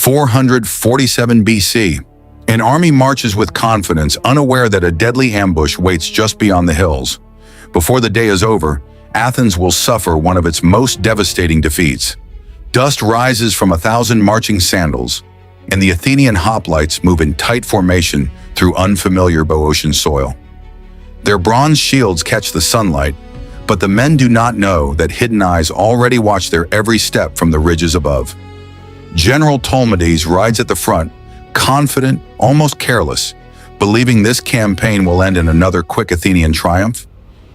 447 BC. An army marches with confidence, unaware that a deadly ambush waits just beyond the hills. Before the day is over, Athens will suffer one of its most devastating defeats. Dust rises from 1,000 marching sandals, and the Athenian hoplites move in tight formation through unfamiliar Boeotian soil. Their bronze shields catch the sunlight, but the men do not know that hidden eyes already watch their every step from the ridges above. General Ptolemades rides at the front, confident, almost careless, believing this campaign will end in another quick Athenian triumph.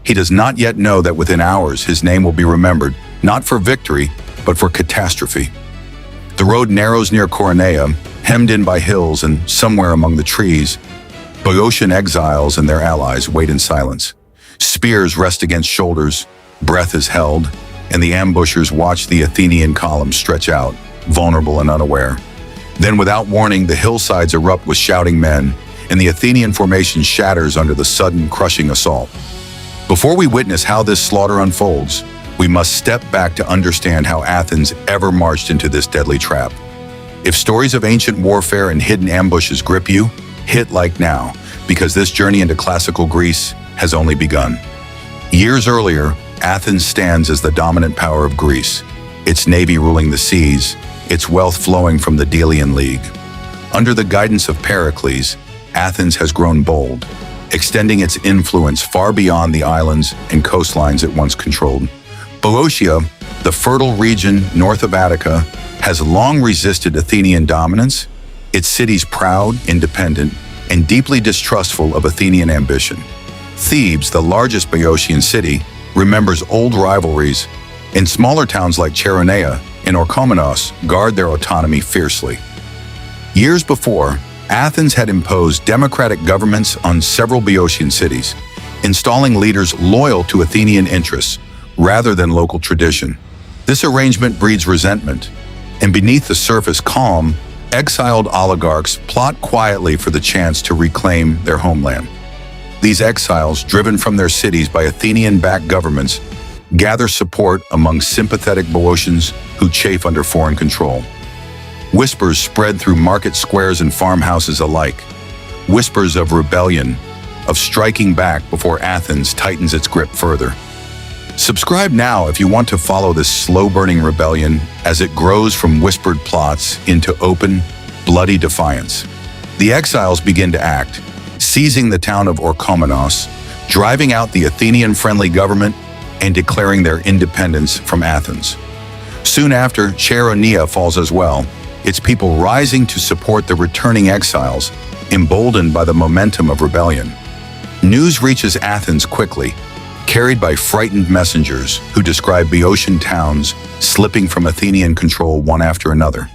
He does not yet know that within hours his name will be remembered, not for victory, but for catastrophe. The road narrows near Coronea, hemmed in by hills, and somewhere among the trees, Boeotian exiles and their allies wait in silence. Spears rest against shoulders, breath is held, and the ambushers watch the Athenian column stretch out, vulnerable and unaware. Then, without warning, the hillsides erupt with shouting men, and the Athenian formation shatters under the sudden, crushing assault. Before we witness how this slaughter unfolds, we must step back to understand how Athens ever marched into this deadly trap. If stories of ancient warfare and hidden ambushes grip you, hit like now, because this journey into classical Greece has only begun. Years earlier, Athens stands as the dominant power of Greece, its navy ruling the seas, its wealth flowing from the Delian League. Under the guidance of Pericles, Athens has grown bold, extending its influence far beyond the islands and coastlines it once controlled. Boeotia, the fertile region north of Attica, has long resisted Athenian dominance, its cities proud, independent, and deeply distrustful of Athenian ambition. Thebes, the largest Boeotian city, remembers old rivalries, and smaller towns like Chaeronea and Orchomenos guard their autonomy fiercely. Years before, Athens had imposed democratic governments on several Boeotian cities, installing leaders loyal to Athenian interests rather than local tradition. This arrangement breeds resentment, and beneath the surface calm, exiled oligarchs plot quietly for the chance to reclaim their homeland. These exiles, driven from their cities by Athenian-backed governments, gather support among sympathetic Boeotians who chafe under foreign control. Whispers spread through market squares and farmhouses alike. Whispers of rebellion, of striking back before Athens tightens its grip further. Subscribe now if you want to follow this slow-burning rebellion as it grows from whispered plots into open, bloody defiance. The exiles begin to act, seizing the town of Orchomenos, driving out the Athenian-friendly government, and declaring their independence from Athens. Soon after, Chaeronea falls as well, its people rising to support the returning exiles, emboldened by the momentum of rebellion. News reaches Athens quickly, carried by frightened messengers who describe Boeotian towns slipping from Athenian control one after another.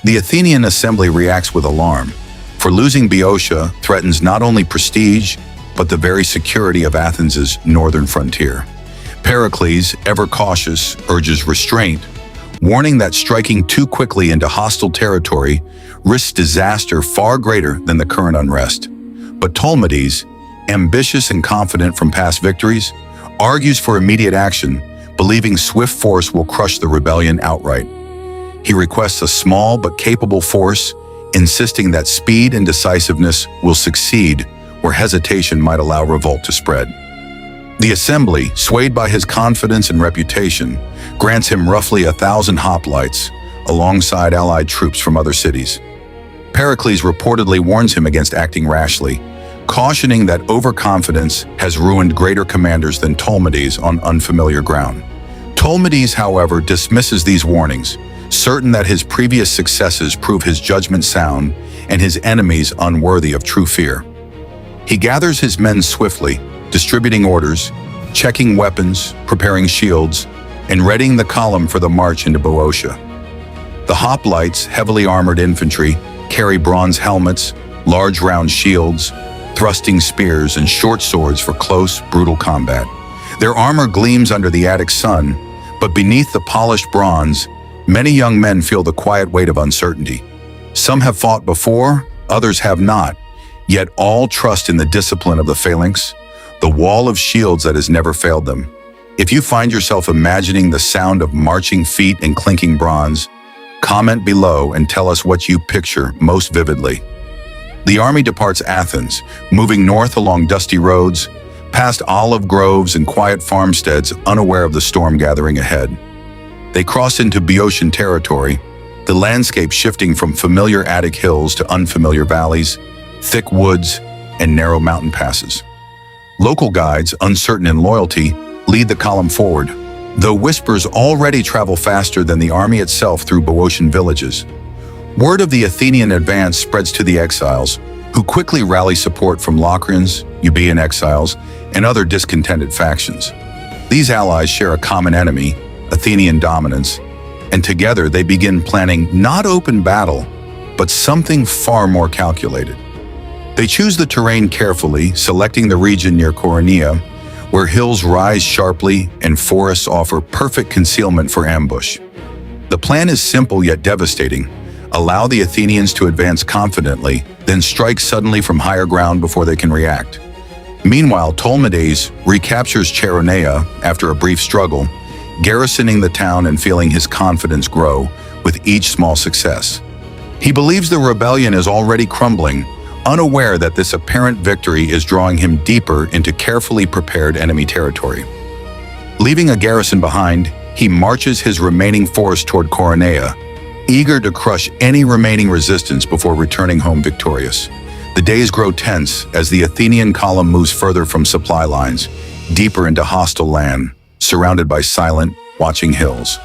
The Athenian assembly reacts with alarm, for losing Boeotia threatens not only prestige, but the very security of Athens's northern frontier. Pericles, ever cautious, urges restraint, warning that striking too quickly into hostile territory risks disaster far greater than the current unrest. But Ptolemades, ambitious and confident from past victories, argues for immediate action, believing swift force will crush the rebellion outright. He requests a small but capable force, insisting that speed and decisiveness will succeed where hesitation might allow revolt to spread. The assembly, swayed by his confidence and reputation, grants him roughly 1,000 hoplites, alongside allied troops from other cities. Pericles reportedly warns him against acting rashly, cautioning that overconfidence has ruined greater commanders than Ptolemades on unfamiliar ground. Ptolemades, however, dismisses these warnings, certain that his previous successes prove his judgment sound and his enemies unworthy of true fear. He gathers his men swiftly, distributing orders, checking weapons, preparing shields, and readying the column for the march into Boeotia. The hoplites, heavily armored infantry, carry bronze helmets, large round shields, thrusting spears, and short swords for close, brutal combat. Their armor gleams under the Attic sun, but beneath the polished bronze, many young men feel the quiet weight of uncertainty. Some have fought before, others have not, yet all trust in the discipline of the phalanx, the wall of shields that has never failed them. If you find yourself imagining the sound of marching feet and clinking bronze, Comment below and tell us what you picture most vividly. The army departs Athens, moving north along dusty roads, past olive groves and quiet farmsteads, unaware of the storm gathering ahead. They cross into Boeotian territory, the landscape shifting from familiar Attic hills to unfamiliar valleys, thick woods, and narrow mountain passes. Local guides, uncertain in loyalty, lead the column forward, though whispers already travel faster than the army itself through Boeotian villages. Word of the Athenian advance spreads to the exiles, who quickly rally support from Locrians, Euboean exiles, and other discontented factions. These allies share a common enemy, Athenian dominance, and together they begin planning not open battle, but something far more calculated. They choose the terrain carefully, selecting the region near Coronea, where hills rise sharply and forests offer perfect concealment for ambush. The plan is simple yet devastating. Allow the Athenians to advance confidently, then strike suddenly from higher ground before they can react. Meanwhile, Ptolemades recaptures Coronea after a brief struggle, garrisoning the town and feeling his confidence grow with each small success. He believes the rebellion is already crumbling, unaware that this apparent victory is drawing him deeper into carefully prepared enemy territory. Leaving a garrison behind, he marches his remaining force toward Coronea, eager to crush any remaining resistance before returning home victorious. The days grow tense as the Athenian column moves further from supply lines, deeper into hostile land, surrounded by silent, watching hills.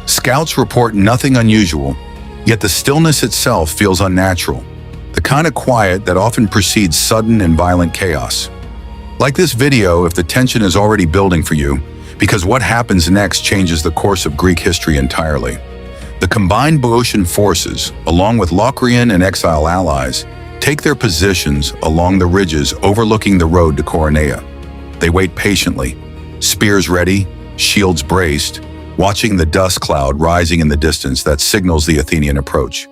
Scouts report nothing unusual, yet the stillness itself feels unnatural, the kind of quiet that often precedes sudden and violent chaos. Like this video if the tension is already building for you, because what happens next changes the course of Greek history entirely. The combined Boeotian forces, along with Locrian and exile allies, take their positions along the ridges overlooking the road to Coronea. They wait patiently, spears ready, shields braced, watching the dust cloud rising in the distance that signals the Athenian approach.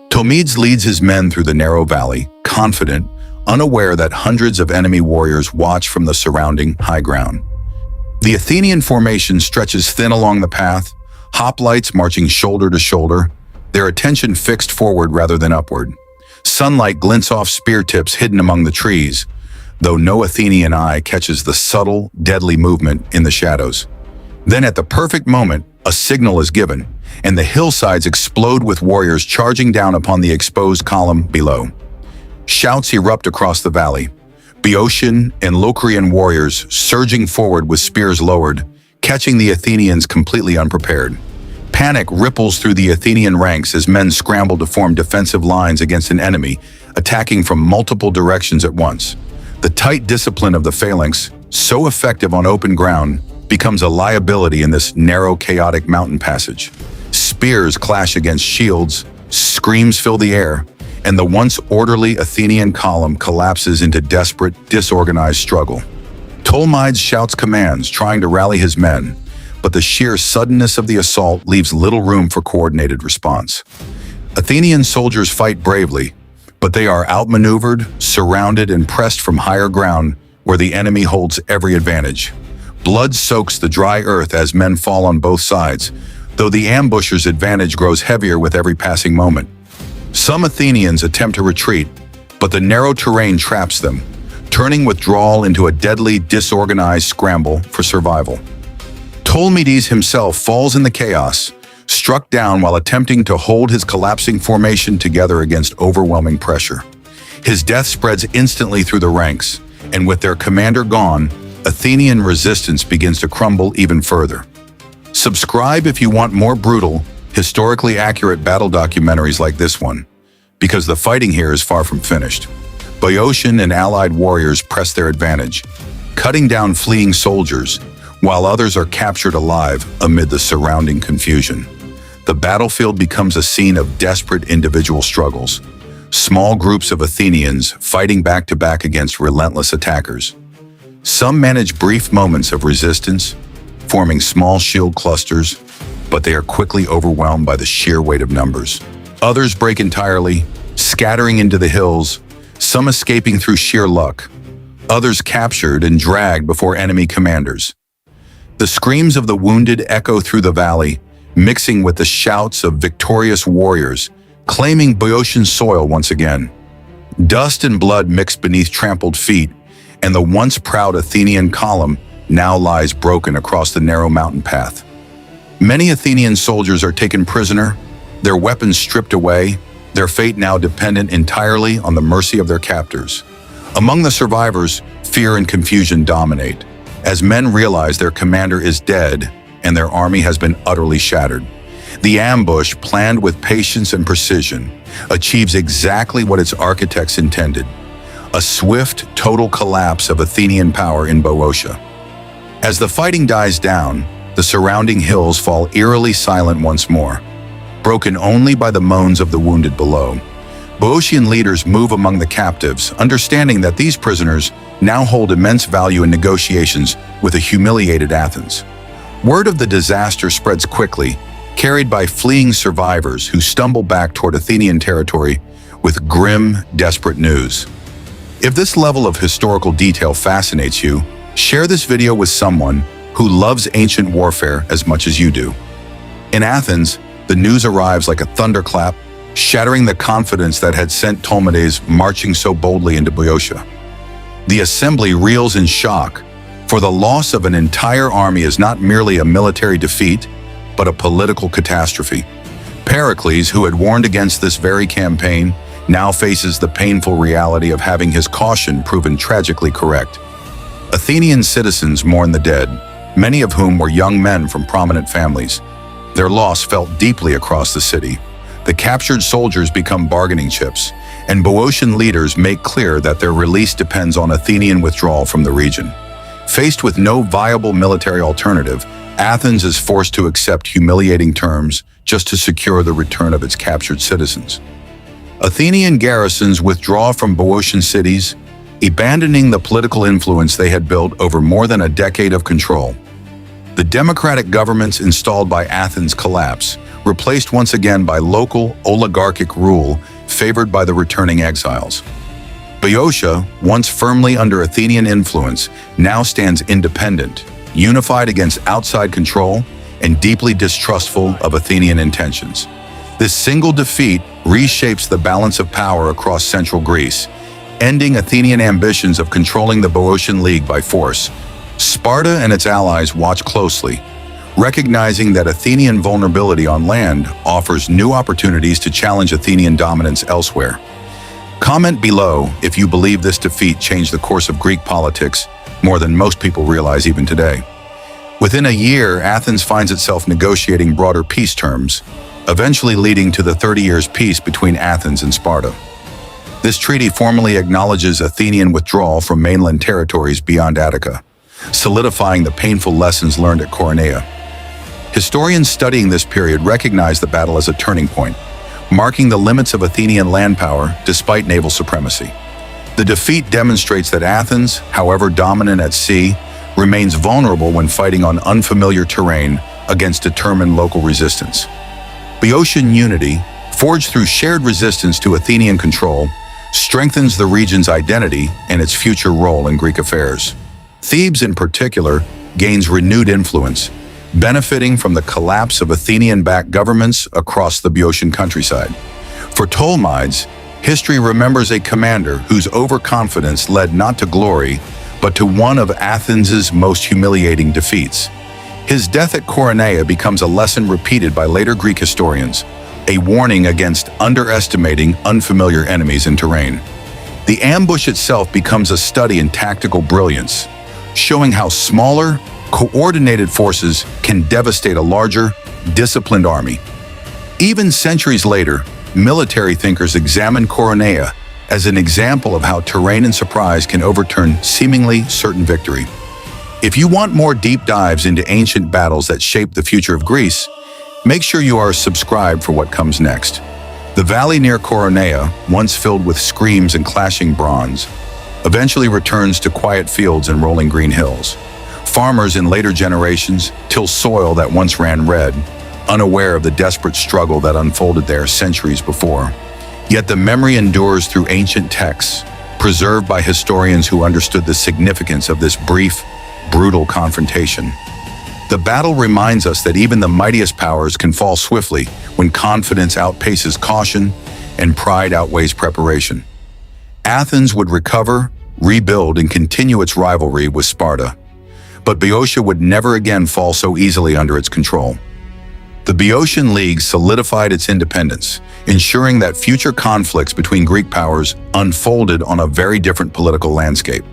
Ptolemades leads his men through the narrow valley, confident, unaware that hundreds of enemy warriors watch from the surrounding high ground. The Athenian formation stretches thin along the path, hoplites marching shoulder to shoulder, their attention fixed forward rather than upward. Sunlight glints off spear tips hidden among the trees, though no Athenian eye catches the subtle, deadly movement in the shadows. Then at the perfect moment, a signal is given, and the hillsides explode with warriors charging down upon the exposed column below. Shouts erupt across the valley, Boeotian and Locrian warriors surging forward with spears lowered, catching the Athenians completely unprepared. Panic ripples through the Athenian ranks as men scramble to form defensive lines against an enemy, attacking from multiple directions at once. The tight discipline of the phalanx, so effective on open ground, becomes a liability in this narrow, chaotic mountain passage. Spears clash against shields, screams fill the air, and the once orderly Athenian column collapses into desperate, disorganized struggle. Ptolemades shouts commands, trying to rally his men, but the sheer suddenness of the assault leaves little room for coordinated response. Athenian soldiers fight bravely, but they are outmaneuvered, surrounded, and pressed from higher ground where the enemy holds every advantage. Blood soaks the dry earth as men fall on both sides, though the ambushers' advantage grows heavier with every passing moment. Some Athenians attempt to retreat, but the narrow terrain traps them, turning withdrawal into a deadly, disorganized scramble for survival. Ptolemades himself falls in the chaos, struck down while attempting to hold his collapsing formation together against overwhelming pressure. His death spreads instantly through the ranks, and with their commander gone, Athenian resistance begins to crumble even further. Subscribe if you want more brutal, historically accurate battle documentaries like this one, because the fighting here is far from finished. Boeotian and allied warriors press their advantage, cutting down fleeing soldiers, while others are captured alive amid the surrounding confusion. The battlefield becomes a scene of desperate individual struggles, small groups of Athenians fighting back-to-back against relentless attackers. Some manage brief moments of resistance, forming small shield clusters, but they are quickly overwhelmed by the sheer weight of numbers. Others break entirely, scattering into the hills, some escaping through sheer luck, others captured and dragged before enemy commanders. The screams of the wounded echo through the valley, mixing with the shouts of victorious warriors, claiming Boeotian soil once again. Dust and blood mixed beneath trampled feet, and the once proud Athenian column now lies broken across the narrow mountain path. Many Athenian soldiers are taken prisoner, their weapons stripped away, their fate now dependent entirely on the mercy of their captors. Among the survivors, fear and confusion dominate, as men realize their commander is dead and their army has been utterly shattered. The ambush, planned with patience and precision, achieves exactly what its architects intended: a swift, total collapse of Athenian power in Boeotia. As the fighting dies down, the surrounding hills fall eerily silent once more, broken only by the moans of the wounded below. Boeotian leaders move among the captives, understanding that these prisoners now hold immense value in negotiations with a humiliated Athens. Word of the disaster spreads quickly, carried by fleeing survivors who stumble back toward Athenian territory with grim, desperate news. If this level of historical detail fascinates you, share this video with someone who loves ancient warfare as much as you do. In Athens, the news arrives like a thunderclap, shattering the confidence that had sent Ptolemies marching so boldly into Boeotia. The assembly reels in shock, for the loss of an entire army is not merely a military defeat, but a political catastrophe. Pericles, who had warned against this very campaign, now faces the painful reality of having his caution proven tragically correct. Athenian citizens mourn the dead, many of whom were young men from prominent families. Their loss felt deeply across the city. The captured soldiers become bargaining chips, and Boeotian leaders make clear that their release depends on Athenian withdrawal from the region. Faced with no viable military alternative, Athens is forced to accept humiliating terms just to secure the return of its captured citizens. Athenian garrisons withdraw from Boeotian cities, abandoning the political influence they had built over more than a decade of control. The democratic governments installed by Athens collapse, replaced once again by local oligarchic rule favored by the returning exiles. Boeotia, once firmly under Athenian influence, now stands independent, unified against outside control, and deeply distrustful of Athenian intentions. This single defeat reshapes the balance of power across central Greece, ending Athenian ambitions of controlling the Boeotian League by force. Sparta and its allies watch closely, recognizing that Athenian vulnerability on land offers new opportunities to challenge Athenian dominance elsewhere. Comment below if you believe this defeat changed the course of Greek politics more than most people realize even today. Within a year, Athens finds itself negotiating broader peace terms, eventually leading to the 30 Years' peace between Athens and Sparta. This treaty formally acknowledges Athenian withdrawal from mainland territories beyond Attica, solidifying the painful lessons learned at Coronea. Historians studying this period recognize the battle as a turning point, marking the limits of Athenian land power despite naval supremacy. The defeat demonstrates that Athens, however dominant at sea, remains vulnerable when fighting on unfamiliar terrain against determined local resistance. Boeotian unity, forged through shared resistance to Athenian control, strengthens the region's identity and its future role in Greek affairs. Thebes, in particular, gains renewed influence, benefiting from the collapse of Athenian-backed governments across the Boeotian countryside. For Ptolemies, history remembers a commander whose overconfidence led not to glory, but to one of Athens's most humiliating defeats. His death at Coronea becomes a lesson repeated by later Greek historians, a warning against underestimating unfamiliar enemies in terrain. The ambush itself becomes a study in tactical brilliance, showing how smaller, coordinated forces can devastate a larger, disciplined army. Even centuries later, military thinkers examine Coronea as an example of how terrain and surprise can overturn seemingly certain victory. If you want more deep dives into ancient battles that shaped the future of Greece, make sure you are subscribed for what comes next. The valley near Coronea, once filled with screams and clashing bronze, eventually returns to quiet fields and rolling green hills. Farmers in later generations till soil that once ran red, unaware of the desperate struggle that unfolded there centuries before. Yet the memory endures through ancient texts, preserved by historians who understood the significance of this brief, brutal confrontation. The battle reminds us that even the mightiest powers can fall swiftly when confidence outpaces caution and pride outweighs preparation. Athens would recover, rebuild, and continue its rivalry with Sparta. But Boeotia would never again fall so easily under its control. The Boeotian League solidified its independence, ensuring that future conflicts between Greek powers unfolded on a very different political landscape.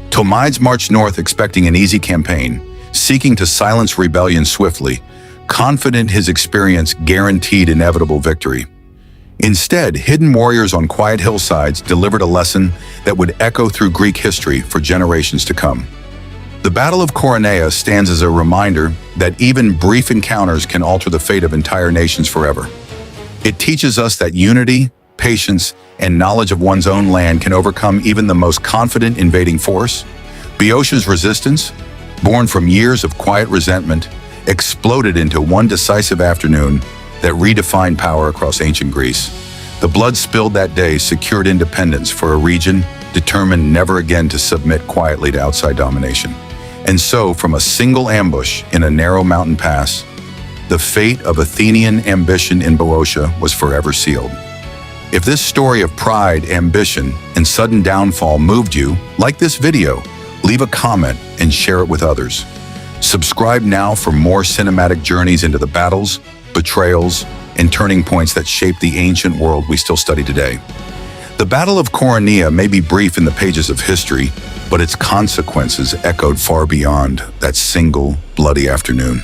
Ptolemaids marched north expecting an easy campaign, seeking to silence rebellion swiftly, confident his experience guaranteed inevitable victory. Instead, hidden warriors on quiet hillsides delivered a lesson that would echo through Greek history for generations to come. The Battle of Coronea stands as a reminder that even brief encounters can alter the fate of entire nations forever. It teaches us that unity, patience, and knowledge of one's own land can overcome even the most confident invading force. Boeotia's resistance, born from years of quiet resentment, exploded into one decisive afternoon that redefined power across ancient Greece. The blood spilled that day secured independence for a region determined never again to submit quietly to outside domination. And so, from a single ambush in a narrow mountain pass, the fate of Athenian ambition in Boeotia was forever sealed. If this story of pride, ambition, and sudden downfall moved you, like this video, leave a comment and share it with others. Subscribe now for more cinematic journeys into the battles, betrayals, and turning points that shaped the ancient world we still study today. The Battle of Coronea may be brief in the pages of history, but its consequences echoed far beyond that single bloody afternoon.